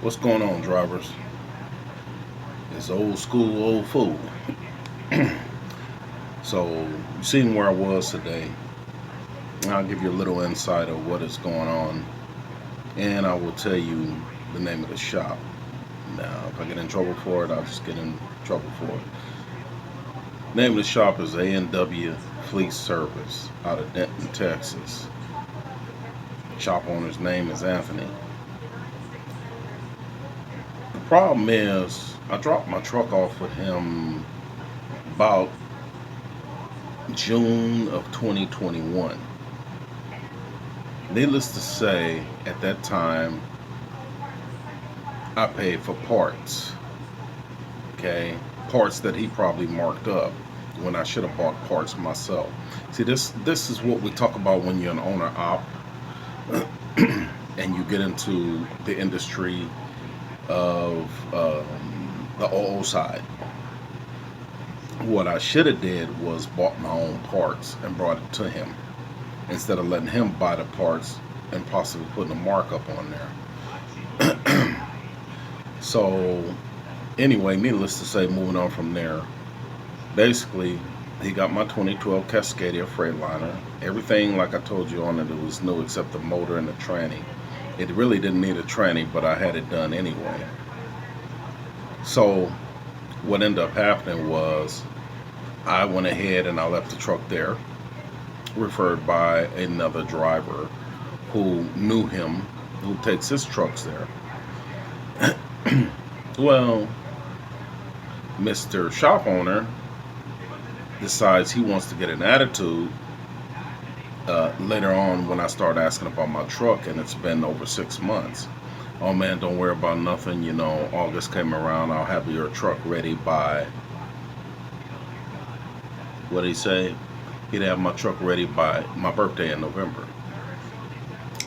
What's going on, drivers? It's old school, old fool. So, you seen where I was today. I'll give you a little insight of what is going on, and I will tell you the name of the shop. Now, if I get in trouble for it, I'll just get in trouble for it. Name of the shop is A&W Fleet Service out of Denton, Texas. Shop owner's name is Anthony. The problem is, I dropped my truck off with him about June of 2021. Needless to say, at that time, I paid for parts. Okay, parts that he probably marked up when I should have bought parts myself. See, this is what we talk about when you're an owner op and you get into the industry of the OO side. What I should have did was bought my own parts and brought it to him instead of letting him buy the parts and possibly putting a markup on there. So anyway, needless to say, moving on from there, basically he got my 2012 Cascadia Freightliner. Everything, like I told you on it, it was new except the motor and the tranny. It really didn't need a tranny, but I had it done anyway. So what ended up happening was I went ahead and I left the truck there, referred by another driver who knew him, who takes his trucks there. Well, Mr. Shop owner decides he wants to get an attitude later on when I start asking about my truck, and it's been over 6 months. Oh man, don't worry about nothing. You know, August came around. I'll have your truck ready by, what did he say? He'd have my truck ready by my birthday in November.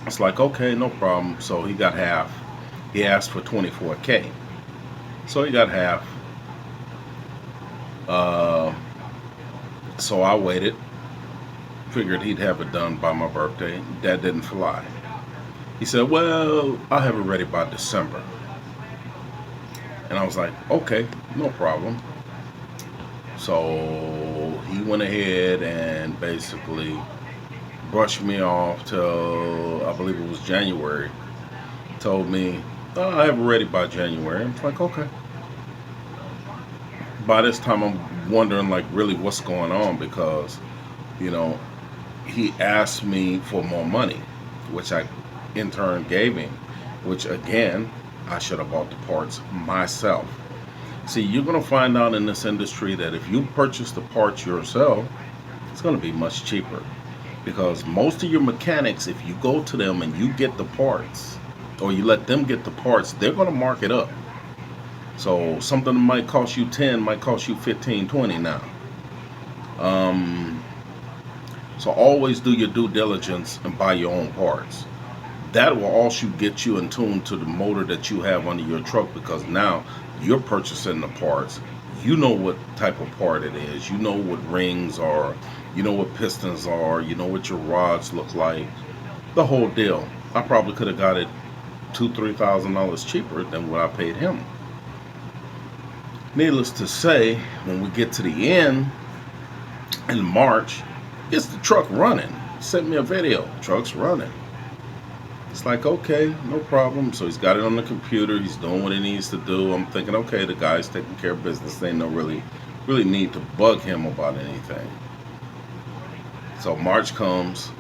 It's like, okay, no problem. So he got half. He asked for 24K. So he got half. So I waited. Figured he'd have it done by my birthday. That didn't fly. He said, well, I'll have it ready by December. And I was like, okay, no problem. So he went ahead and basically brushed me off till I believe it was January. Told me, oh, I have it ready by January. I'm like, okay. By this time, I'm wondering, like, really what's going on because, you know, he asked me for more money, which I in turn gave him, which again, I should have bought the parts myself. See, you're going to find out in this industry that if you purchase the parts yourself, it's going to be much cheaper. Because most of your mechanics, if you go to them and you get the parts, or you let them get the parts, they're going to mark it up. So something that might cost you 10 might cost you 15, 20 now. So always do your due diligence and buy your own parts. That will also get you in tune to the motor that you have under your truck, because now you're purchasing the parts. You know what type of part it is. You know what rings are. You know what pistons are. You know what your rods look like. The whole deal. I probably could have got it $2,000-3,000 cheaper than what I paid him. Needless to say, when we get to the end in March, it's the truck running. He sent me a video. Truck's running. It's like, okay, no problem. So he's got it on the computer. He's doing what he needs to do. I'm thinking, okay, the guy's taking care of business. They don't really need to bug him about anything. So March comes.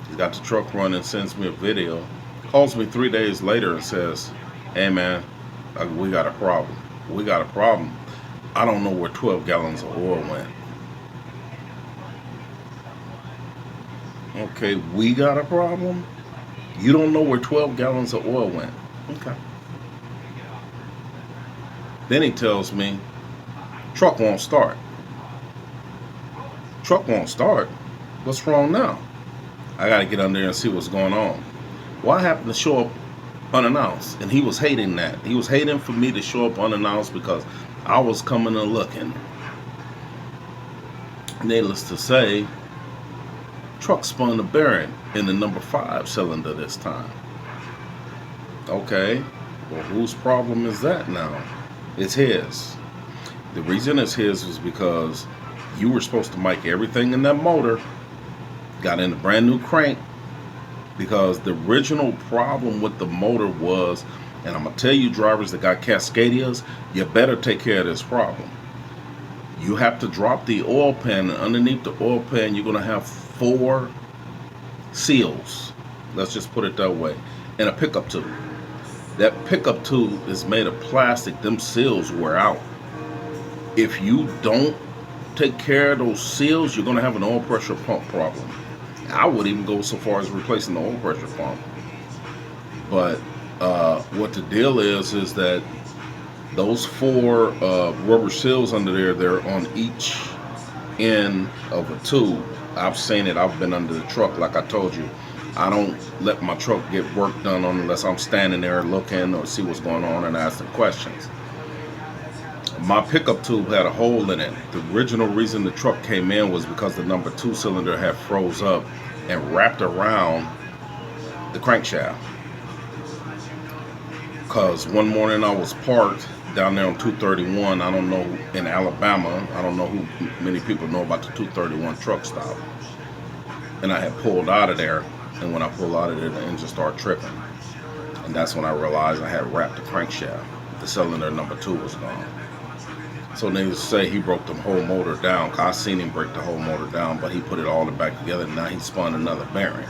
He's got the truck running, sends me a video. Calls me 3 days later and says, hey, man, we got a problem. We got a problem. I don't know where 12 gallons of oil went. Okay, we got a problem? You don't know where 12 gallons of oil went. Okay. Then he tells me, truck won't start. Truck won't start? What's wrong now? I got to get under there and see what's going on. Well, I happened to show up unannounced, and he was hating that. He was hating for me to show up unannounced because I was coming and looking. Needless to say, truck spun the bearing in the number 5 cylinder this time. Okay, Well, whose problem is that now? It's his. The reason it's his is because you were supposed to mic everything in that motor, got in a brand new crank, because the original problem with the motor was, and I'm going to tell you drivers that got Cascadias, you better take care of this problem. You have to drop the oil pan, and underneath the oil pan you're going to have 4 seals, let's just put it that way, and a pickup tube. That pickup tube is made of plastic. Them seals wear out. If you don't take care of those seals, you're going to have an oil pressure pump problem. I would even go so far as replacing the oil pressure pump. But what the deal is that those 4 rubber seals under there, they're on each end of a tube. I've seen it. I've been under the truck. Like I told you, I don't let my truck get work done on unless I'm standing there looking or see what's going on and asking questions. My pickup tube had a hole in it. The original reason the truck came in was because the number 2 cylinder had froze up and wrapped around the crankshaft. Because one morning I was parked down there on 231. I don't know, in Alabama. I don't know who many people know about the 231 truck stop. And I had pulled out of there. And when I pulled out of there, the engine started tripping. And that's when I realized I had wrapped the crankshaft. The cylinder number 2 was gone. So needless to say, he broke the whole motor down. I seen him break the whole motor down, but he put it all back together, and now he spun another bearing.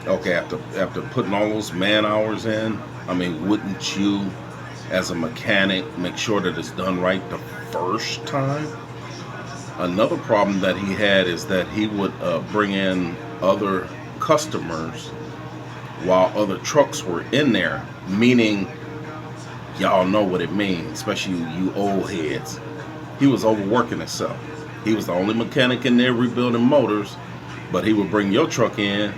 Okay, after putting all those man hours in, I mean, wouldn't you, as a mechanic, make sure that it's done right the first time? Another problem that he had is that he would bring in other customers while other trucks were in there, meaning, y'all know what it means, especially you old heads. He was overworking himself. He was the only mechanic in there rebuilding motors, but he would bring your truck in,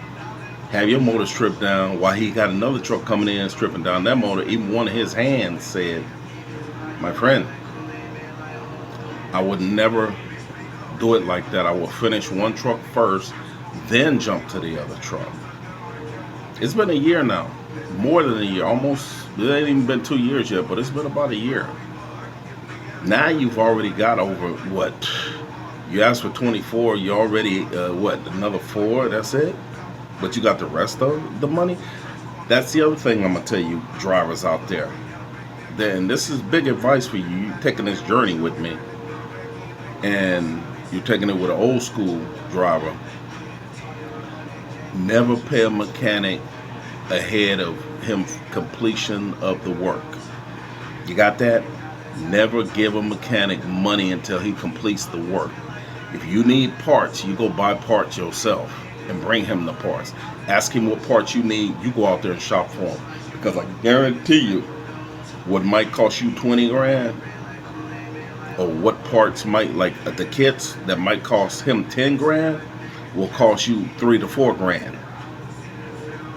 have your motor stripped down, while he got another truck coming in stripping down that motor. Even one of his hands said, my friend, I would never do it like that. I will finish one truck first, then jump to the other truck. It's been a year now, more than a year, almost. It ain't even been 2 years yet, but it's been about a year. Now you've already got over, what, you asked for 24, you already, another 4, that's it? But you got the rest of the money? That's the other thing I'm going to tell you, drivers out there. Then this is big advice for you. You're taking this journey with me, and you're taking it with an old school driver. Never pay a mechanic ahead of him completion of the work. You got that? Never give a mechanic money until he completes the work. If you need parts, you go buy parts yourself and bring him the parts. Ask him what parts you need. You go out there and shop for him, because I guarantee you, what might cost you 20 grand, or what parts might, like the kits that might cost him 10 grand, will cost you 3 to 4 grand.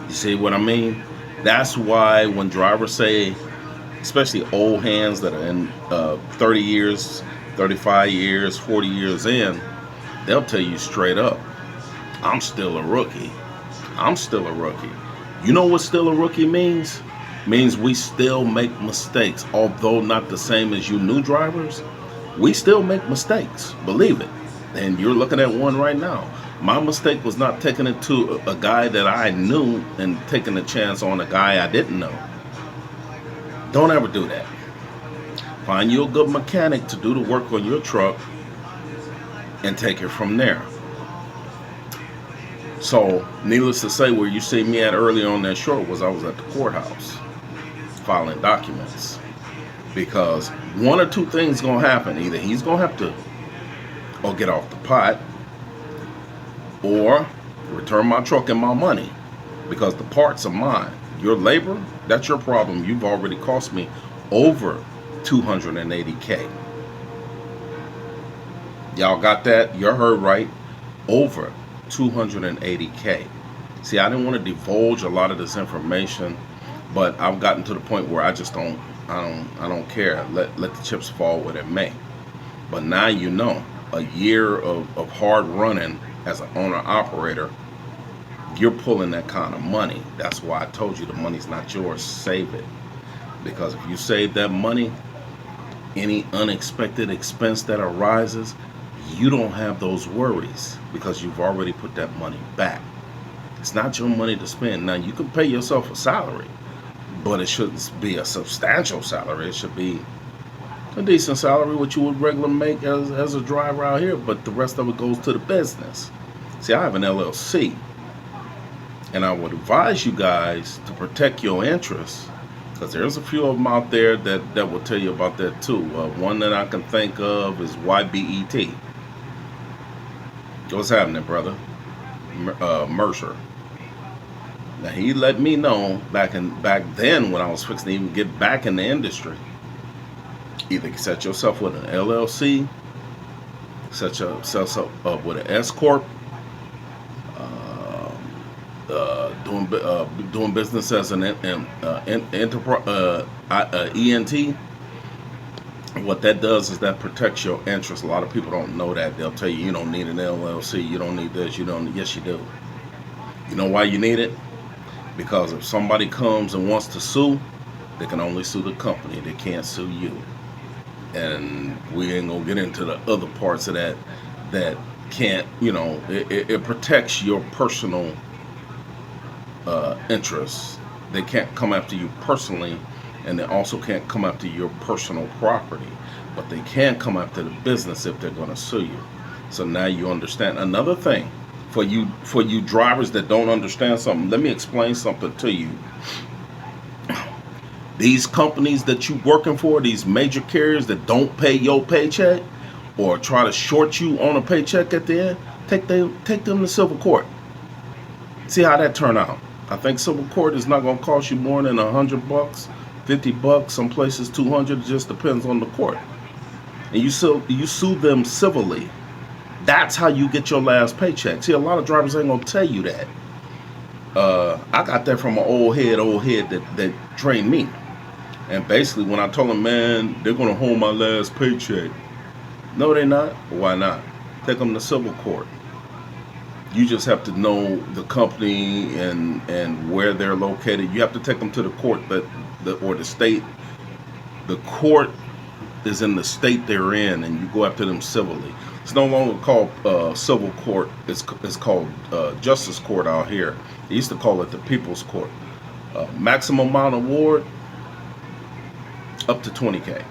You see what I mean? That's why when drivers say, especially old hands that are in 30 years, 35 years, 40 years in, they'll tell you straight up, I'm still a rookie. I'm still a rookie. You know what still a rookie means? Means we still make mistakes. Although not the same as you new drivers, we still make mistakes. Believe it. And you're looking at one right now. My mistake was not taking it to a guy that I knew and taking a chance on a guy I didn't know. Don't ever do that. Find you a good mechanic to do the work on your truck and take it from there. So, needless to say, where you see me at earlier on that short was I was at the courthouse filing documents. Because one or two things going to happen. Either he's going to have to or get off the pot, or return my truck and my money, because the parts are mine. Your labor, that's your problem. You've already cost me over $280K. Y'all got that? You heard right. Over $280K. See, I didn't want to divulge a lot of this information, but I've gotten to the point where I just don't care. Let the chips fall where they may. But now you know, a year of hard running as an owner operator, you're pulling that kind of money. That's why I told you the money's not yours. Save it. Because if you save that money, any unexpected expense that arises, you don't have those worries because you've already put that money back. It's not your money to spend. Now, you can pay yourself a salary, but it shouldn't be a substantial salary. It should be a decent salary, what you would regularly make as a driver out here, but the rest of it goes to the business. See, I have an LLC, and I would advise you guys to protect your interests, because there's a few of them out there that will tell you about that too. One that I can think of is YBET. What's happening, brother? Mercer. Now, he let me know back then when I was fixing to even get back in the industry. Either set yourself with an LLC, set yourself up with an S corp, doing business as an enterprise ENT. What that does is that protects your interests. A lot of people don't know that. They'll tell you you don't need an LLC, you don't need this, you don't. Yes, you do. You know why you need it? Because if somebody comes and wants to sue, they can only sue the company. They can't sue you. And we ain't gonna get into the other parts of that can't, it protects your personal interests. They can't come after you personally, and they also can't come after your personal property, but they can come after the business if they're going to sue you. So now you understand. Another thing for you drivers that don't understand something, let me explain something to you. These companies that you working for, these major carriers that don't pay your paycheck or try to short you on a paycheck at the end, take them to civil court. See how that turn out. I think civil court is not going to cost you more than $100, $50, some places $200. It just depends on the court. And you sue them civilly. That's how you get your last paycheck. See, a lot of drivers ain't going to tell you that. I got that from an old head that trained me. And basically, when I told them, man, they're going to hold my last paycheck. No, they're not. Why not? Take them to civil court. You just have to know the company and where they're located. You have to take them to the court or the state. The court is in the state they're in, and you go after them civilly. It's no longer called civil court. It's called justice court out here. They used to call it the people's court. Maximum amount award up to $20K.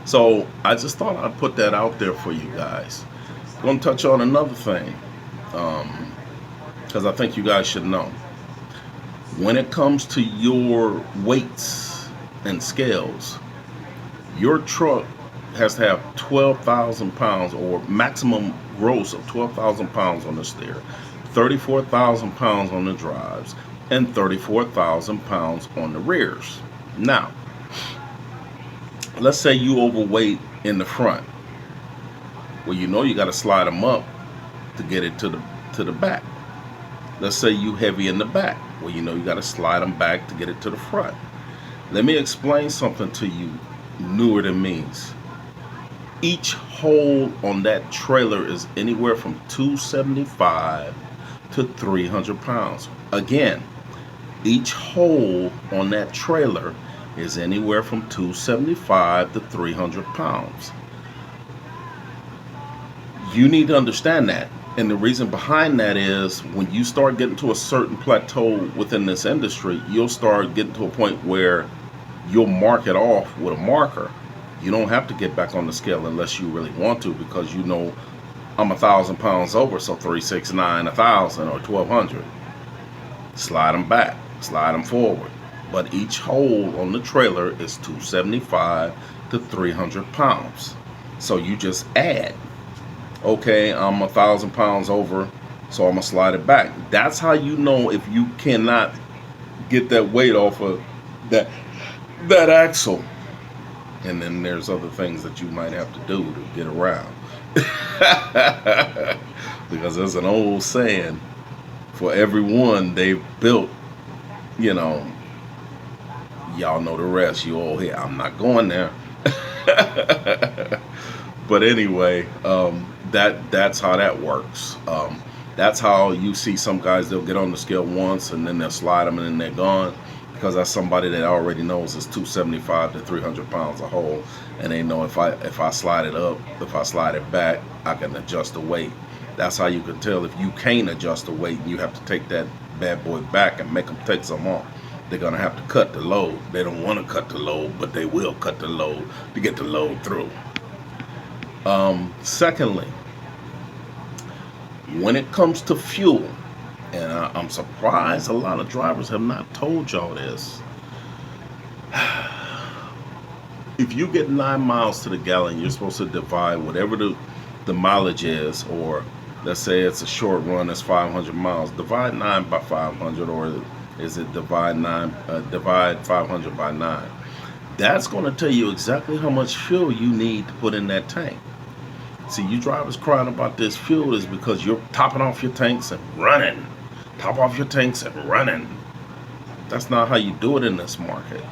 So I just thought I'd put that out there for you guys. I'm going to touch on another thing, because I think you guys should know. When it comes to your weights and scales, your truck has to have 12,000 pounds or maximum gross of 12,000 pounds on the steer, 34,000 pounds on the drives, and 34,000 pounds on the rears. Now, let's say you overweight in the front. Well, you got to slide them up to get it to the back. Let's say you heavy in the back. Well, you got to slide them back to get it to the front. Let me explain something to you newer than me. Each hole on that trailer is anywhere from 275 to 300 pounds. Again, each hole on that trailer is anywhere from 275 to 300 pounds. You need to understand that. And the reason behind that is when you start getting to a certain plateau within this industry, you'll start getting to a point where you'll mark it off with a marker. You don't have to get back on the scale unless you really want to, because I'm 1,000 pounds over, so 369, 1,000 or 1,200. Slide them back, slide them forward. But each hole on the trailer is 275 to 300 pounds. So you just add. Okay, I'm 1,000 pounds over, so I'm going to slide it back. That's how you know if you cannot get that weight off of that axle. And then there's other things that you might have to do to get around. Because there's an old saying, for every one they've built, y'all know the rest. You all here. I'm not going there. But anyway, that's how that works. That's how you see some guys, they'll get on the scale once and then they'll slide them and then they're gone, because that's somebody that already knows it's 275 to 300 pounds a hole, and they know if I slide it up, if I slide it back, I can adjust the weight. That's how you can tell if you can't adjust the weight. You have to take that bad boy back and make them take some off. They're gonna have to cut the load. They don't want to cut the load, but they will cut the load to get the load through. Secondly, when it comes to fuel, and I'm surprised a lot of drivers have not told y'all this. If you get 9 miles to the gallon, you're supposed to divide whatever the mileage is, or let's say it's a short run, it's 500 miles. Divide 9 by 500, or is it divide 500 by 9? That's going to tell you exactly how much fuel you need to put in that tank. See, you drivers crying about this fuel is because you're topping off your tanks and running. Top off your tanks and running. That's not how you do it in this market.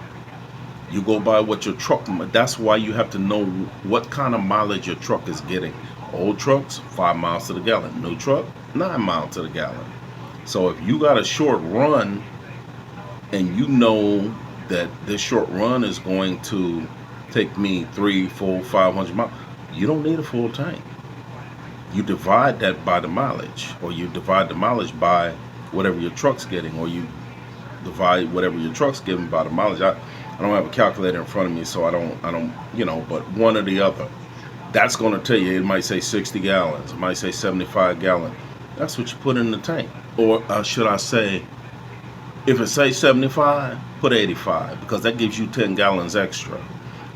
You go by what your truck, that's why you have to know what kind of mileage your truck is getting. Old trucks, 5 miles to the gallon. New truck, 9 miles to the gallon. So if you got a short run and you know that this short run is going to take me 3, 4, 500 miles, you don't need a full tank. You divide that by the mileage, or you divide the mileage by whatever your truck's getting, or you divide whatever your truck's getting by the mileage. I don't have a calculator in front of me, so I don't, but one or the other. That's going to tell you. It might say 60 gallons. It might say 75 gallons. That's what you put in the tank. Or should I say, if it says 75, put 85, because that gives you 10 gallons extra.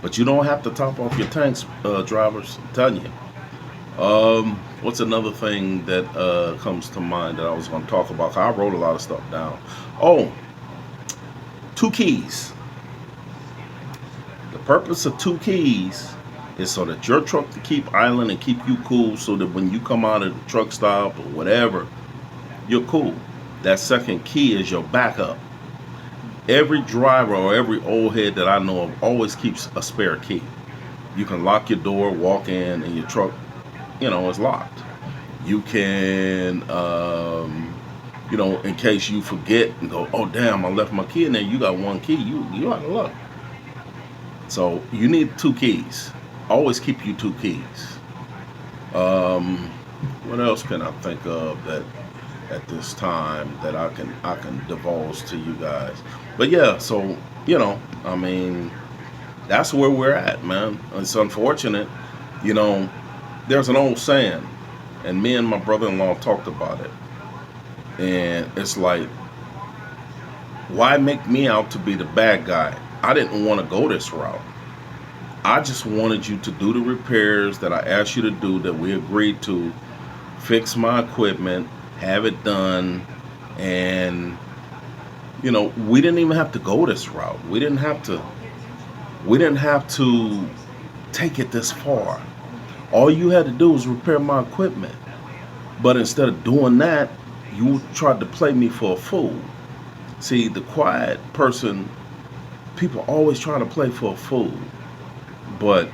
But you don't have to top off your tanks, drivers. I'm telling you. What's another thing that comes to mind that I was going to talk about? I wrote a lot of stuff down. Oh, 2 keys. The purpose of 2 keys is so that your truck to keep idling and keep you cool, so that when you come out of the truck stop or whatever, you're cool. That second key is your backup. Every driver or every old head that I know of always keeps a spare key. You can lock your door, walk in, and your truck, is locked. You can, in case you forget and go, oh damn, I left my key in there. You got 1 key. You out of luck. So you need 2 keys. Always keep you 2 keys. What else can I think of that at this time that I can divulge to you guys? But yeah, so that's where we're at, man. It's unfortunate. There's an old saying, and me and my brother-in-law talked about it, and it's like, why make me out to be the bad guy? I didn't want to go this route. I just wanted you to do the repairs that I asked you to do, that we agreed to, fix my equipment, have it done, and we didn't even have to go this route. We didn't have to take it this far. All you had to do was repair my equipment. But instead of doing that, you tried to play me for a fool. See, the quiet person, people always try to play for a fool. But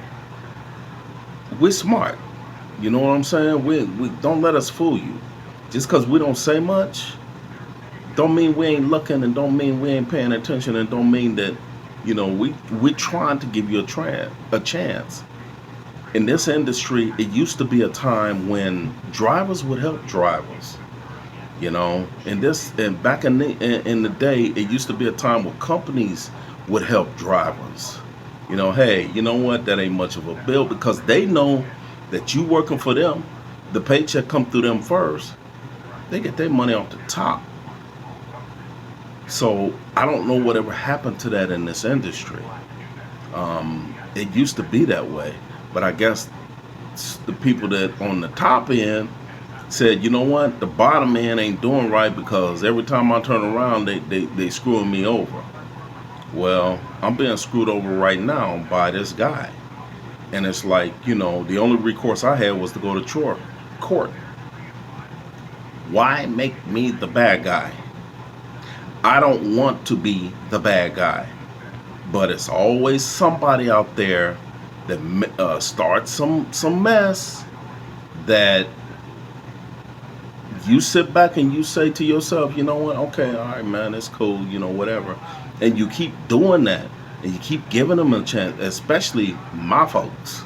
we're smart. You know what I'm saying? We don't let us fool you. Just because we don't say much, don't mean we ain't looking, and don't mean we ain't paying attention, and don't mean that, we're trying to give you a chance. In this industry, it used to be a time when drivers would help drivers. And back in the day, it used to be a time where companies would help drivers. Hey, you know what? That ain't much of a bill, because they know that you working for them. The paycheck come through them first. They get their money off the top. So I don't know whatever happened to that in this industry. It used to be that way, but I guess the people that on the top end said, you know what, the bottom end ain't doing right, because every time I turn around, they screwing me over. Well, I'm being screwed over right now by this guy. And it's like, the only recourse I had was to go to court. Why make me the bad guy? I don't want to be the bad guy. But it's always somebody out there that starts some mess that you sit back and you say to yourself, you know what, okay, all right, man, it's cool, whatever. And you keep doing that, and you keep giving them a chance, especially my folks.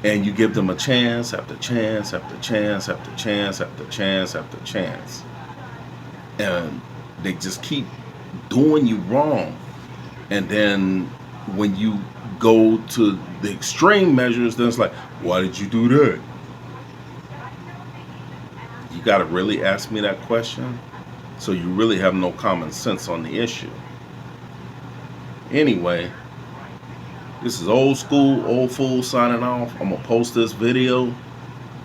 And you give them a chance after chance after chance after chance after chance after chance. And they just keep doing you wrong. And then when you go to the extreme measures, then it's like, why did you do that? You got to really ask me that question. So you really have no common sense on the issue. Anyway, this is old school, old fool signing off. I'm going to post this video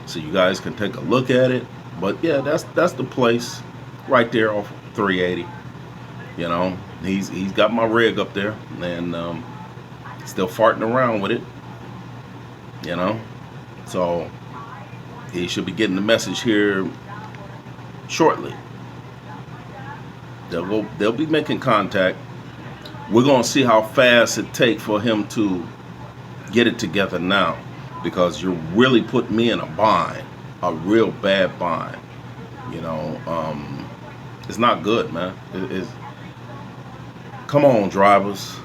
so you guys can take a look at it. But yeah, that's the place right there off 380. He's got my rig up there, and still farting around with it. So he should be getting the message here shortly. They'll be making contact. We're gonna see how fast it takes for him to get it together now, because you're really putting me in a bind, a real bad bind. It's not good, man. It's come on, drivers.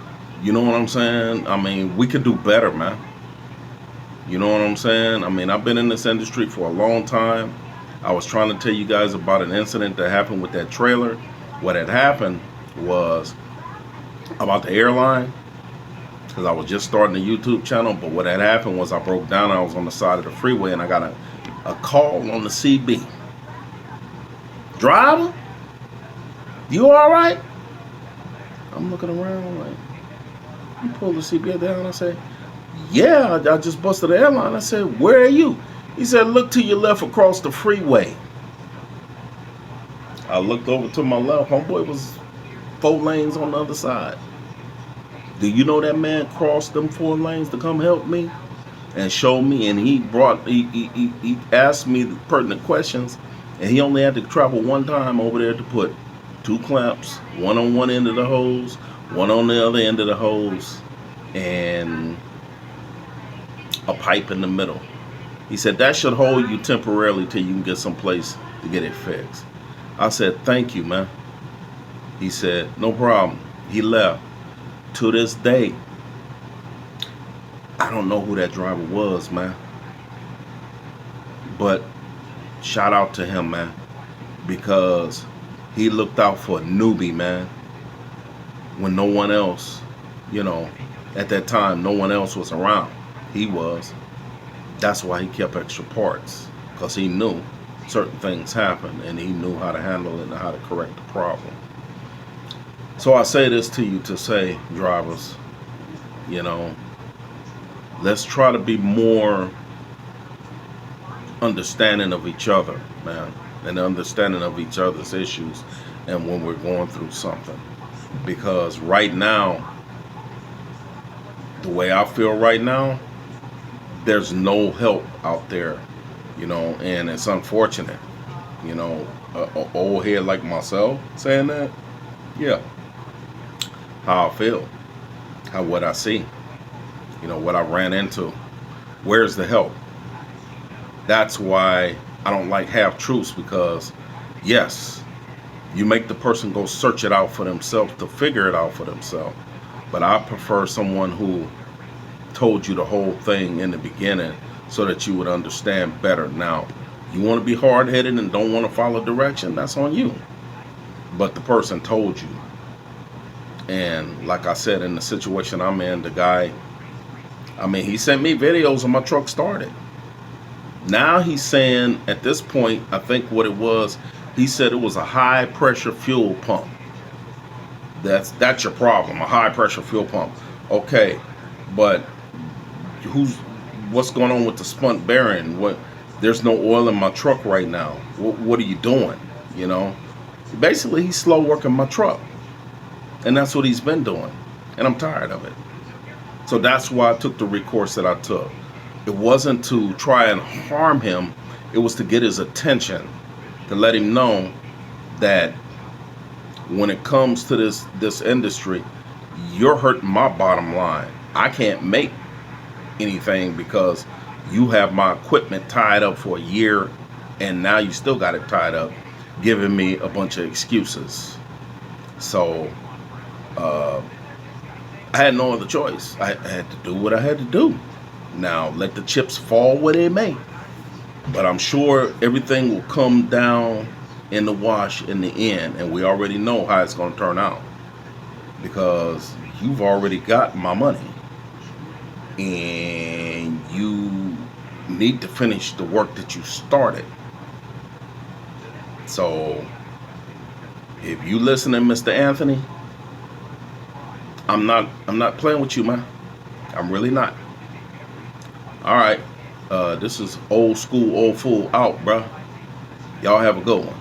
You know what I'm saying? I mean, we could do better, man. You know what I'm saying? I mean, I've been in this industry for a long time. I was trying to tell you guys about an incident that happened with that trailer. What had happened was about the airline, because I was just starting a YouTube channel. But what had happened was I broke down. I was on the side of the freeway, and I got a call on the CB. Driver, you all right? I'm looking around like, you pull the CB down. I say, yeah, I just busted the airline. I said, where are you? He said, look to your left across the freeway. I looked over to my left. Homeboy was 4 lanes on the other side. Do you know that man crossed them 4 lanes to come help me and show me? And he asked me the pertinent questions, and he only had to travel 1 time over there to put 2 clamps, one on one end of the hose, one on the other end of the hose, and a pipe in the middle. He said that should hold you temporarily till you can get someplace to get it fixed. I said, thank you, man. He said, no problem. He left. To this day, I don't know who that driver was, man. But shout out to him, man, because he looked out for a newbie, man, when no one else, at that time, no one else was around. He was. That's why he kept extra parts, because he knew certain things happened, and he knew how to handle it and how to correct the problem. So I say this to you to say, drivers, let's try to be more understanding of each other, man, and understanding of each other's issues, and when we're going through something. Because right now, the way I feel right now, there's no help out there, and it's unfortunate, an old head like myself saying that, yeah, how I feel, what I see, what I ran into. Where's the help? That's why I don't like half-truths, because yes, you make the person go search it out for themselves, to figure it out for themselves. But I prefer someone who told you the whole thing in the beginning so that you would understand better. Now, you want to be hard-headed and don't want to follow direction, that's on you. But the person told you. And like I said, in the situation I'm in, the guy, he sent me videos of my truck started. Now he's saying, at this point, I think what it was, he said it was a high pressure fuel pump. That's your problem, a high pressure fuel pump. Okay, but what's going on with the spunt bearing? There's no oil in my truck right now. What are you doing? Basically, he's slow working my truck. And that's what he's been doing. And I'm tired of it. So that's why I took the recourse that I took. It wasn't to try and harm him. It was to get his attention, to let him know that when it comes to this industry, you're hurting my bottom line. I can't make anything because you have my equipment tied up for a year and now you still got it tied up, giving me a bunch of excuses. So I had no other choice. I had to do what I had to do. Now let the chips fall where they may, but I'm sure everything will come down in the wash in the end, and we already know how it's going to turn out because you've already got my money, and you need to finish the work that you started. So if you listening, Mr. Anthony, I'm not playing with you, man. I'm really not. All right. This is old school, old fool out, bruh. Y'all have a good one.